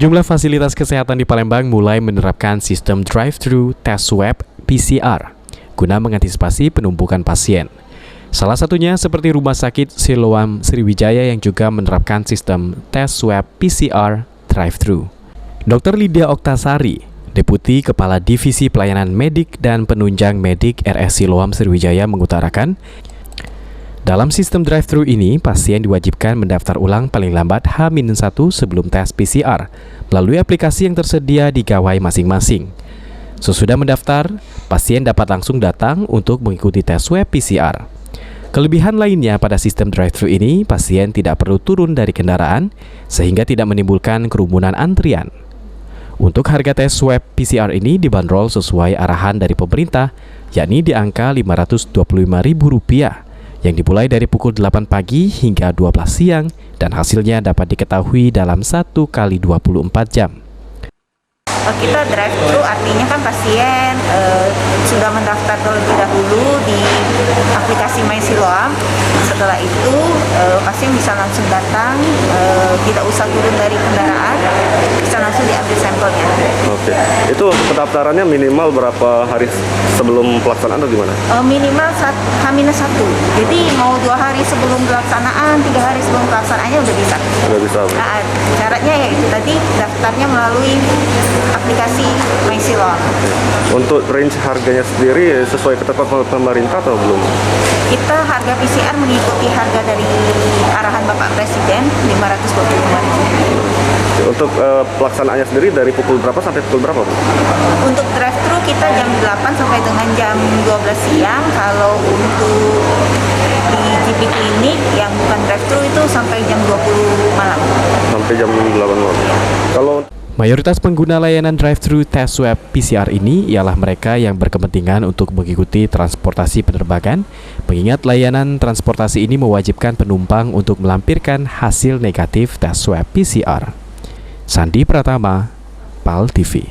Sejumlah fasilitas kesehatan di Palembang mulai menerapkan sistem drive-thru tes swab PCR guna mengantisipasi penumpukan pasien. Salah satunya seperti Rumah Sakit Siloam Sriwijaya yang juga menerapkan sistem tes swab PCR drive-thru. Dr. Lydia Oktasari, Deputi Kepala Divisi Pelayanan Medik dan Penunjang Medik RS Siloam Sriwijaya mengutarakan, dalam sistem drive-thru ini, pasien diwajibkan mendaftar ulang paling lambat H-1 sebelum tes PCR melalui aplikasi yang tersedia di gawai masing-masing. Sesudah mendaftar, pasien dapat langsung datang untuk mengikuti tes swab PCR. Kelebihan lainnya pada sistem drive-thru ini, pasien tidak perlu turun dari kendaraan sehingga tidak menimbulkan kerumunan antrian. Untuk harga tes swab PCR ini dibanderol sesuai arahan dari pemerintah, yakni di angka Rp525.000 yang dimulai dari pukul 8 pagi hingga 12 siang dan hasilnya dapat diketahui dalam 1 kali 24 jam. Kita drive-thru artinya kan pasien sudah mendaftar terlebih dahulu di aplikasi My Siloam. Setelah itu pasien bisa langsung datang, tidak usah turun dari kendaraan, bisa langsung diambil sampelnya. Oke, itu pendaftarannya minimal berapa hari sebelum pelaksanaan atau gimana? Minimal H-1, jadi mau 2 hari sebelum pelaksanaan, 3 hari sebelum pelaksanaannya udah bisa. Udah bisa. Nah, syaratnya yaitu tadi daftarnya melalui aplikasi My Siloam. Untuk range harganya sendiri sesuai ketentuan pemerintah atau belum? Kita harga PCR mengikuti harga dari arahan Bapak Presiden Rp525.000. Untuk pelaksanaannya sendiri dari pukul berapa sampai pukul berapa, Bu? Untuk drive-thru kita jam 8 sampai dengan jam 12 siang. Kalau untuk di GP Klinik yang bukan drive-thru itu sampai jam 20 malam. Sampai jam 8 malam. Kalau Mayoritas pengguna layanan drive-thru tes swab PCR ini ialah mereka yang berkepentingan untuk mengikuti transportasi penerbangan, mengingat layanan transportasi ini mewajibkan penumpang untuk melampirkan hasil negatif tes swab PCR. Sandi Pratama, PAL TV.